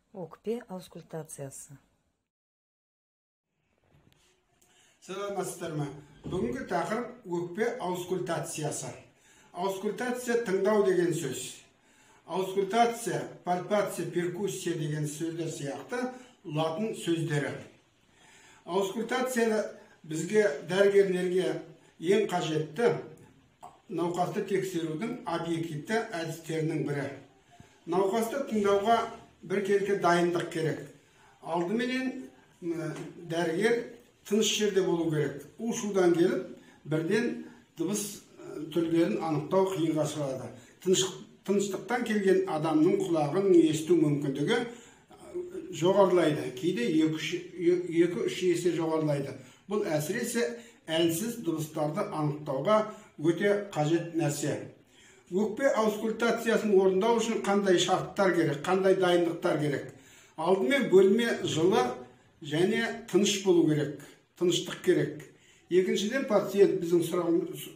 Өкпе аускультациясы. Саламатсыздар ма? Бүгінгі тақырып өкпе аускультациясы. Аускультация тыңдау деген сөз. Аускультация, пальпация, перкуссия деген сөздер сияқты латын сөздері. Аускультация бізге дәрігерлерге ең қажетті науқасты тексерудің объективті әдістерінің бірі. Науқасты тыңдауға біркелкі дайындық керек. Алдыменен дәрігер тыныш жерде болу керек. У-шудан келіп, бірден дыбыс түрлерін анықтау қиынға шығады. Тыныштықтан келген адамның құлағының есту мүмкіндігі жоғарылайды. Кейде 2-3 есе жоғарылайды. Бұл әсіресе әлсіз дыбыстарды анықтауға өте қажет нәрсе. Өкпе аускультациясын орындау үшін қандай шарттар керек, қандай дайындықтар керек? Алдымен бөлме жылы және тыныш болу керек, тыныштық керек. Екіншіден пациент біздің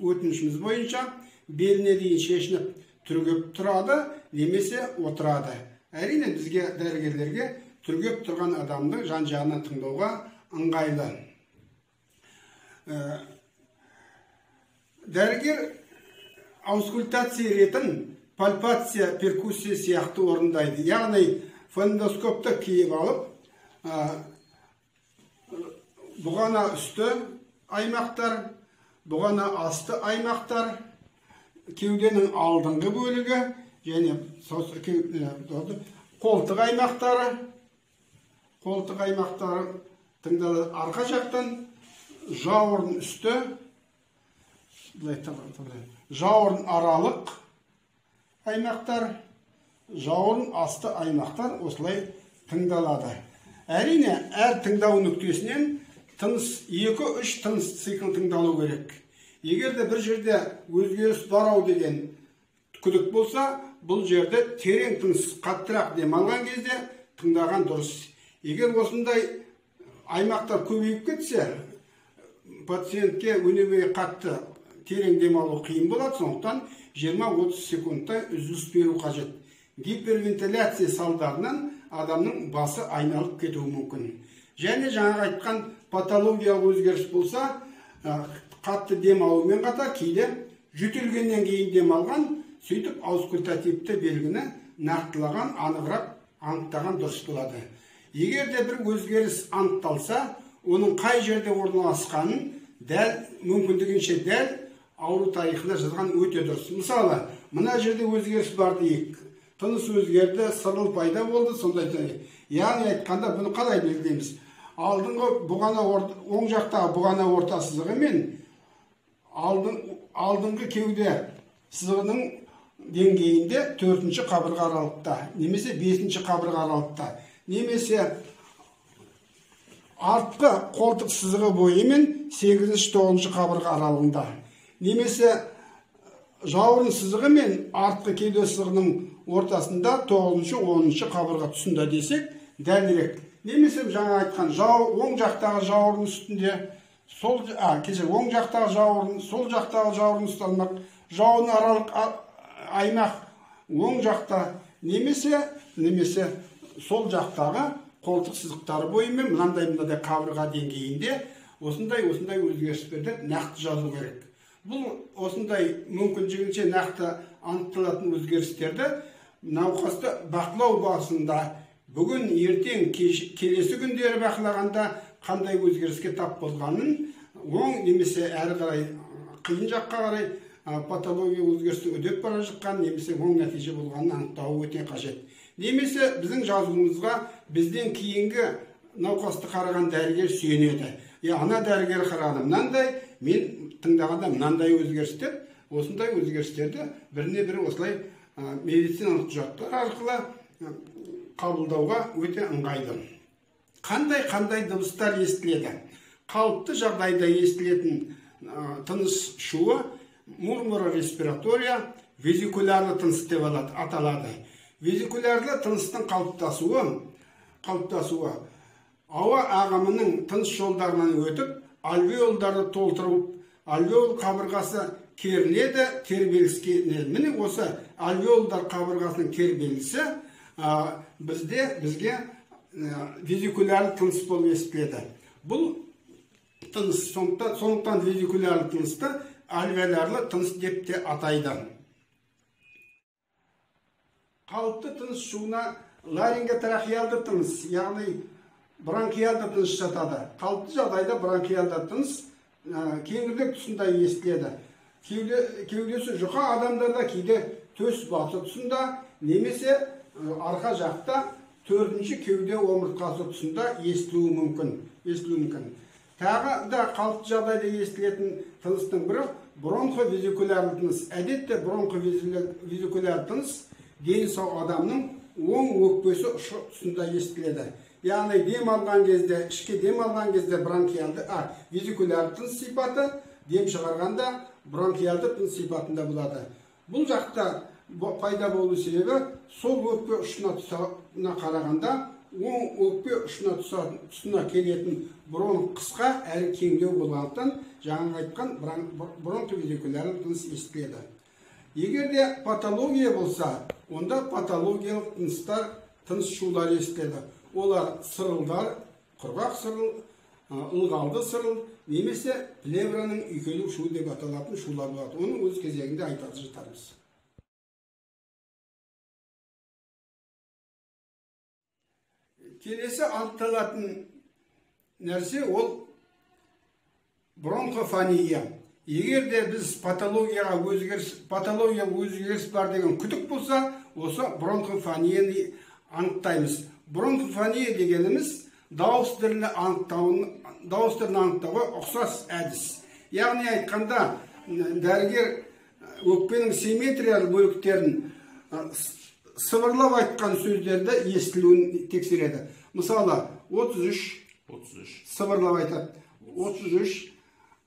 өтінішіміз бойынша беліне дейін шешініп түрегеп тұрады, немесе отырады. Әрине бізге дәрігерлерге түрегеп тұрған адамды жан-жағынан тыңдауға ыңғайлы. Дәрігер аускультация ретін пальпация, перкуссия сияқты орындайды. Яғни фонендоскопты киіп алып, бұғана үсті аймақтар, бұғана асты аймақтар, кеуденің алдыңғы бөлігі және қолтық аймақтары тыңдалады. Арқа жақтан жауырын үсті, жауырын аралық аймақтар, жауырын асты аймақтар осылай тыңдалады. Әрине, әр тыңдау нүктесінен 2-3 тыныс цикл тыңдалу керек. Егер де бір жерде өзгеріс бар деген күдік болса, бұл жерде терең тыныс қаттырақ демалған кезде тыңдаған дұрыс. Егер осындай аймақтар көбейіп кетсе, пациентке өнебей қатты терең демалу қиын болады, сондықтан 20-30 секундтай үзіліс беру қажет. Гипервентиляция салдарынан адамның басы айналып кетуі мүмкін. Және жаңағы айтқан патологиялық өзгеріс болса, қатты демалумен қатар кейде жөтелгеннен кейін демалған, сөйтіп аускультативті белгіні нақтылаған, анығырақ анықтаған дұрыс болады. Егер де бір өзгеріс анықталса, оның қай жерде орналасқанын дәл мүмкіндігінше дәл ауру тарихына жазған өте дұрыс. Мысалы, мына жерде өзгеріс бар дейік. Тыныс өзгерді, сырыл пайда болды, сондай. Яғни айтқанда бұны қалай белгілейміз? Алдыңғы бұғана оң жақтағы бұғана орта сызығы мен алдыңғы кеуде сызығының деңгейінде 4-ші қабырға аралықта, немесе 5-ші қабырға аралықта, немесе артқы қолтық сызығы бойы мен 8-9-ші қабырға аралығында, немесе жауырын сызығы мен артқы кеуде сызығының ортасында 9-10-ші қабырға тұсында десек дәлірек. Немесе жаңа айтқан оң жақтағы жауырын үстінде, оң жақтағы жауырын, сол жақтағы жауырын ұсталмақ, жауын аралық аймақ оң жақта, немесе сол жақтағы қолтық сызықтары бойымен мынандай қабырға деңгейінде осындай өзгерістерді нақты жазу керек. Бұл осындай мүмкіншілігінше нақты анықталатын өзгерістерді науқасты бақылау барысында бүгін, ертең, келесі күндері бақылағанда қандай өзгеріске тап болғанын, оң немесе әрі қарай қиын жаққа қарай патология өзгерісі өтеп бара жатқан, немесе оң нәтиже болғанын анықтауы өте қажет. Немесе біздің жазуымызға бізден кейінгі науқасты қараған дәрігер сүйенеді. Ана дәрігер қарағанда мынандай, мен тыңдағанда мынандай өзгерістер, осындай өзгерістерді біріне бірі осылай медициналық құжаттар арқылы қабылдауға өте ыңғайлы. Қандай дыбыстар естіледі? Қалыпты жағдайда естілетін тыныс шуы мурмуро-респиратория, везикулярлы тыныс деп аталады. Везикулярлы тыныстың қалыптасуы ауа ағымының тыныс жолдарынан өтіп, альвеолдарды толтырып, альвеол қабырғасы керіледі, тербеліске. Міне осы альвеолдар қабырғасының тербелісі бізге визикулярлы тыныс болып естіледі. Бұл тыныс, сондықтан визикулярлы тынысты альвеолярлы тыныс деп те атайды. Қалыпты тыныс жуына ларинготрахеалды тыныс, яғни бронхиалды тыныс жатады. Қалыпты жағдайда бронхиалды тыныс кеңірдек тұсында естіледі. Кеудесі жұқа адамдарда кейде төс басы тұсында, немесе арқа жақта төртінші кеуде омыртқасы тұсында естілуі мүмкін. Тағы да қалыпты жағдайда естілетін тыныстың бірі бронховизикулярлы тыныс. Әдетте бронховизикулярлы тыныс дені сау адамның оң өкпесі ұшы тұсында естіледі. Яғни ішке дем алған кезде бронхиалды, визикулярлы тыныс сипаты, дем шығарғанда бронхиалды тыныс сипатында болады. Бұл жақта пайда болу себебі сол өкпе ұшына қарағанда оң өкпе ұшына келетін бронх қысқа әрі кеңдеу болғандықтан жаңа айтқан бронховизикулярлы тыныс естіледі. Егер де патология болса, онда патологиялық тыныс шулар естіледі. Олар сырылдар, құрғақ сырыл, ылғалды сырыл, немесе плевраның үйкелу шуы деп аталатын шулар болады. Оның өз кезегінде айтып жатармыз. Келесі анықталатын нәрсе ол бронхофония. Егер де біз патологиялық өзгеріс бар деген күдік болса, осы бронхофонияны анықтаймыз. Бронхофония дегеніміз дауыс түрін анықтауға ұқсас әдіс. Яғни айтқанда, дәрігер өкпенің симметриялы бөліктерін сыбырлап айтқан сөздерді естілуін тексереді. Мысалы, 33 сыбырлап айтады. 33,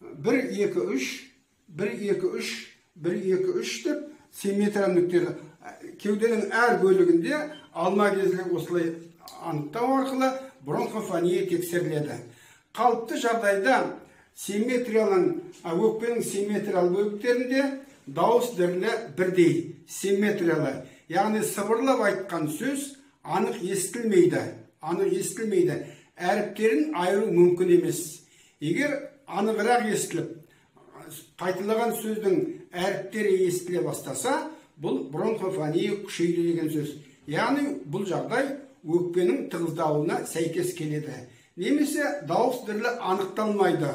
1-2-3, 1-2-3, 1-2-3 деп симметриялы нүктелер. Кеуденің әр бөлігінде алма кезілік осылай анықтау арқылы бронхофония тексеріледі. Қалыпты жағдайда өкпенің симметриялы бөліктерінде дауыс дірілі бірдей, симметриялы. Яғни сыбырлап айтқан сөз анық естілмейді. Әріптерін айыру мүмкін емес. Егер анығырақ естіліп, қайталаған сөздің әріптері естіле бастаса, бұл бронхофония күшейді деген сөз. Яғни бұл жағдай өкпенің тығыздауына сәйкес келеді. Немесе дауыс дірілі анықталмайды.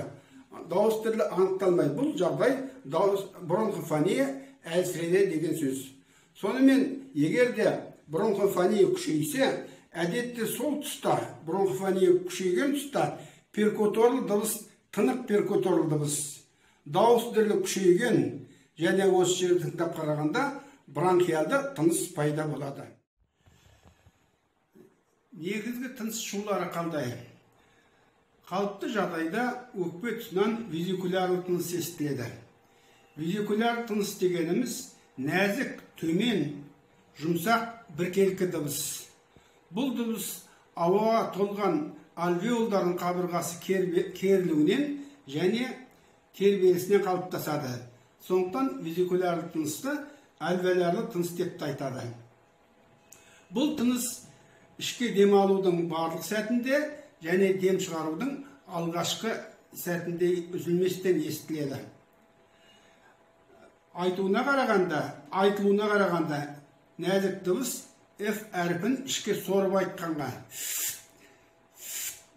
Бұл жағдай бронхофония әлсіреді деген сөз. Сонымен, егер де бронхофония күшейсе, әдетте сол тұста, бронхофония күшейген тұста перкуторлы дыбыс, тынық перкуторлы дыбыс, дауыс дірілі күшейген, және осы жерді тыңдап қарағанда бронхиалды тыныс пайда болады. Негізгі тыныс шулары қандай? Қалыпты жағдайда өкпе тұсынан визикулярлы тыныс естіледі. Визикулярлы тыныс дегеніміз нәзік, төмен, жұмсақ біркелкі дыбыс. Бұл дыбыс ауаға толған альвеолдардың қабырғасы керілуінен және тербелісінен қалыптасады. Сондықтан визикулярлы тынысты альвеолярлы тыныс деп айтады. Бұл тыныс ішке дем алудың барлық сәтінде және дем шығарудың алғашқы сәтінде үзілместен естіледі. Айтылуына қарағанда нәзік дыбыс F әріпін ішке сорып айтқанға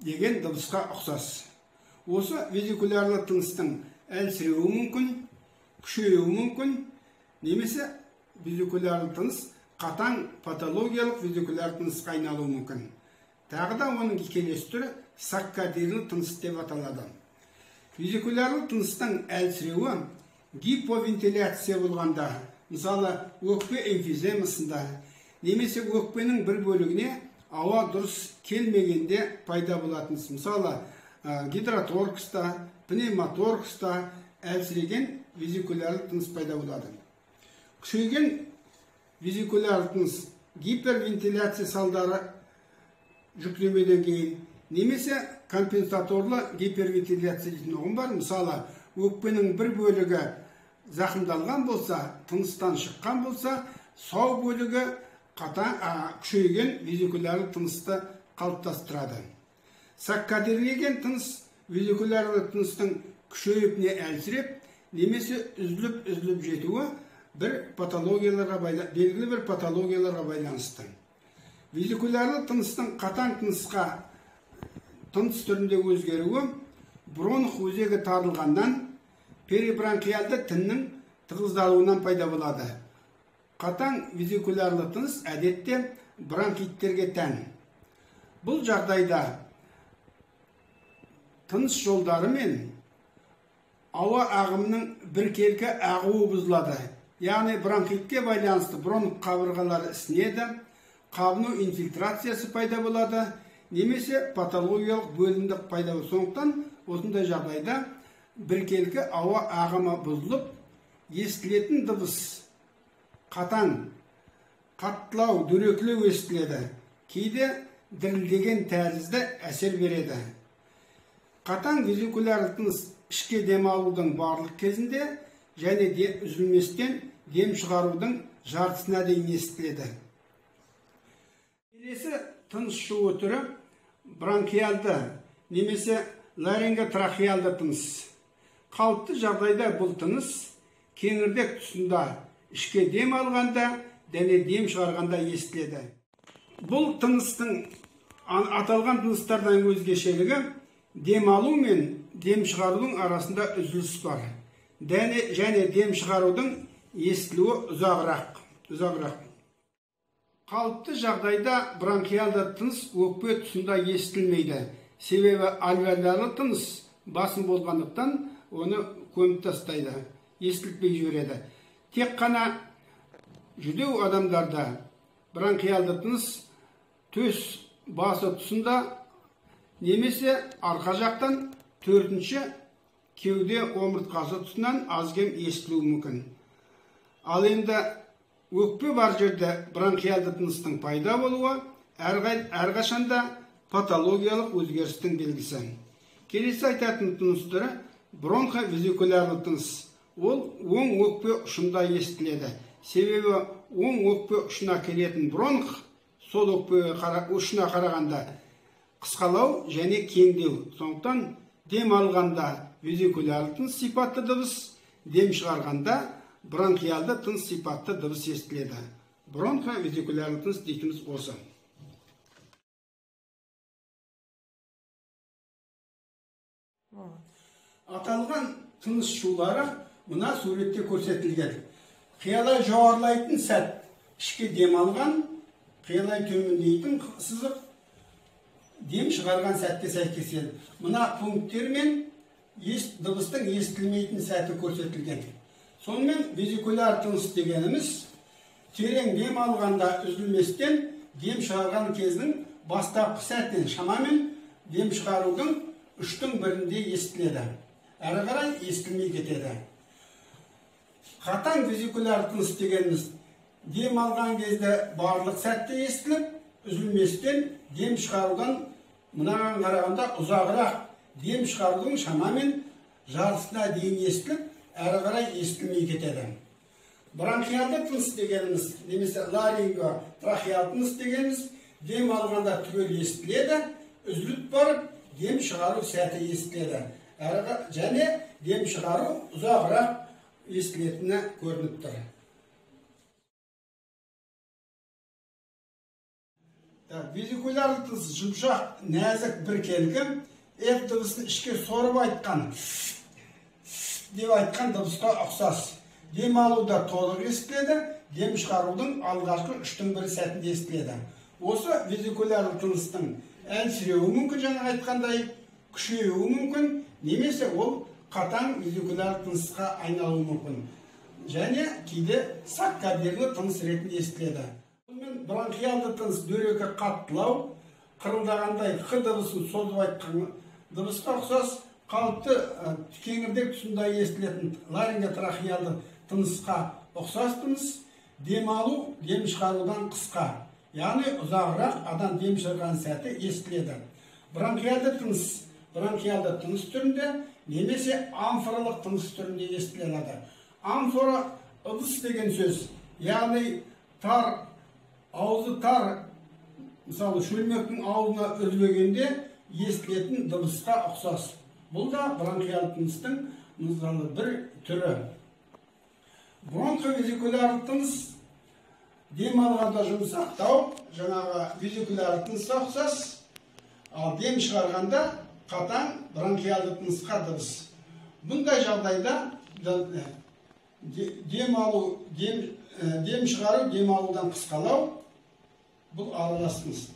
деген дыбысқа ұқсас. Осы визикулярлы тыныстың әлсіреуі мүмкін, күшеюі мүмкін, немесе визикулярлы тыныс қатаң патологиялық визикулярлы тынысқа айналуы мүмкін. Тағы да оның келесі түрі саккадерлі тыныс деп аталады. Визикулярлы тыныстың әлсіреуі гиповентиляция болғанда, мысалы өкпе эмфиземасында, немесе өкпенің бір бөлігіне ауа дұрыс келмегенде пайда болатын. Мысалы гидроторкста, пневмоторкста әлсіреген визикулярлы тыныс пайда болады. Күшейген визикулярлы тыныс гипервентиляция салдары жүктемеден кейін, немесе компенсаторлы гипервентиляция дейтін ұғым бар. Мысалы, өкпенің бір бөлігі зақымдалған болса, тыныстан шыққан болса, сау бөлігі күшейген визикулярлы тынысты қалыптастырады. Саккадерлеген тыныс визикулярлы тыныстың күшейіп не әлсіреп, немесе үзіліп жетуі белгілі бір патологияларға байланысты. Визикулярлы тыныстың қатаң тынысқа тыныс түрінде өзгеруі бронх өзегі тарылғаннан, перибронхиалды тіннің тығыздалуынан пайда болады. Қатаң визикулярлы тыныс әдетте бронхиттерге тән. Бұл жағдайда тыныс жолдары мен ауа ағымының біркелкі ағуы бұзылады. Яғни бронхитке байланысты бронх қабырғалары ісінеді, қабыну инфильтрациясы пайда болады, немесе патологиялық бөлімдік пайда болады. Сондықтан осындай жағдайда біркелкі ауа ағымы бұзылып, естілетін дыбыс қатаң, қаттылау, дөрекілеу естіледі. Кейде дірілдеген тәрізді әсер береді. Қатаң визикулярлы тыныс ішке дем алудың барлық кезінде және үзілместен дем шығарудың жартысына дейін естіледі. Келесі тыныс шығу түрі бронхиалды немесе ларинготрахеалды тыныс. Қалыпты жағдайда бұл тыныс кеңірдек тұсында ішке дем алғанда және дем шығарғанда естіледі. Бұл тыныстың аталған тыныстардан өзгешелігі дем алу мен дем шығарудың арасында үзіліс бар. Және дем шығарудың естілуі ұзағырақ. Қалыпты жағдайда бронхиалды тыныс өкпе тұсында естілмейді. Себебі альвеолярлы тыныс басым болғандықтан оны көміп тастайды, естілтпей жібереді. Тек қана жүдеу адамдарда бронхиалды тыныс төс басы тұсында немесе арқа жақтан төртінші кеуде омыртқасы тұсынан аз-кем естілуі мүмкін. Ал енді өкпе бар жерде бронхиалды тыныстың пайда болуы әрқашанда патологиялық өзгерістің белгісі. Келесі айтатын тыныс түрі бронховизикулярлы тыныс. Ол оң өкпе ұшында естіледі. Себебі оң өкпе ұшына келетін бронх сол өкпе ұшына қарағанда қысқалау және кеңдеу. Сондықтан дем алғанда визикулярлы тыныс сипатты дыбыс, дем шығарғанда бронхиалды тыныс сипатты дыбыс естіледі. Бронховизикулярлы тыныс дейтіміз осы. Аталған тыныс жолдары мына суретте көрсетілген. Қиялай жоғарылайтын сәт ішке дем алған, қиялай төмендейтін сызық дем шығарған сәтте сәйкеседі. Мына пункттермен дыбыстың естілмейтін сәті көрсетілген. Сонымен визикуляр тыныс дегеніміз терең дем алғанда үзілместен дем шығарған кездің бастапқы сәттен шамамен дем шығарудың 1/3 естіледі. Әрі қарай естілмей кетеді. Қатаң визикуляр тыныс дегеніміз дем алған кезде барлық сәтте естіліп, үзілместен дем шығарудан мынаған қарағанда ұзағырақ дем шығарудың шамамен жартысына дейін естіліп, әрі қарай естілмей кетеді. Бронхиалды тыныс дегеніміз, немесе ларинготрахеалды тыныс дегеніміз дем алғанда түгел естіледі, үзіліп барып, дем шығару сәті естіледі. Және дем шығару ұзағырақ естілетіні көрініп тұр. Визикулярлы тыныс жұмшақ, нәзік біркелкі, дыбысын ішке сорып айтқан, деп айтқан дыбысқа ұқсас. Дем алуда толық естіледі, дем шығарудың алғашқы 1/3 сәтінде естіледі. Осы визикулярлы тыныстың әлсіреуі мүмкін, жаңа айтқандай, күшеюі мүмкін, немесе ол қатаң визикулярлы тынысқа айналуы мүмкін. Және кейде саккадерлі тыныс ретінде естіледі. Бронхиалды тыныс дөрекі қаттылау, қырылдағандай х дыбысын созып айтқан дыбысқа ұқсас, қалыпты кеңірдек тұсында естілетін ларинготрахеалды тынысқа ұқсас тыныс, дем алу, дем шығарудан қысқа, яғни ұзағырақ адам дем шығарған сәті естіледі. Бронхиалды тыныс түрінде немесе амфоралық тыныс түрінде естіледі. Амфора ыдыс деген сөз, яғни тар аузы тар, мысалы шөлмектің аузына үрлегенде естілетін дыбысқа ұқсас. Бұл да бронхиалды тыныстың мысалы бір түрі. Бронховезикуларлы тыныс дем алғанда жұмсақтау, жаңағы везикуларлы тынысқа ұқсас, ал дем шығарғанда қатаң бронхиалды тынысқа дыбыс. Бұндай жағдайда дем шығару, дем алудан қысқалау, бұл аралас тыныс.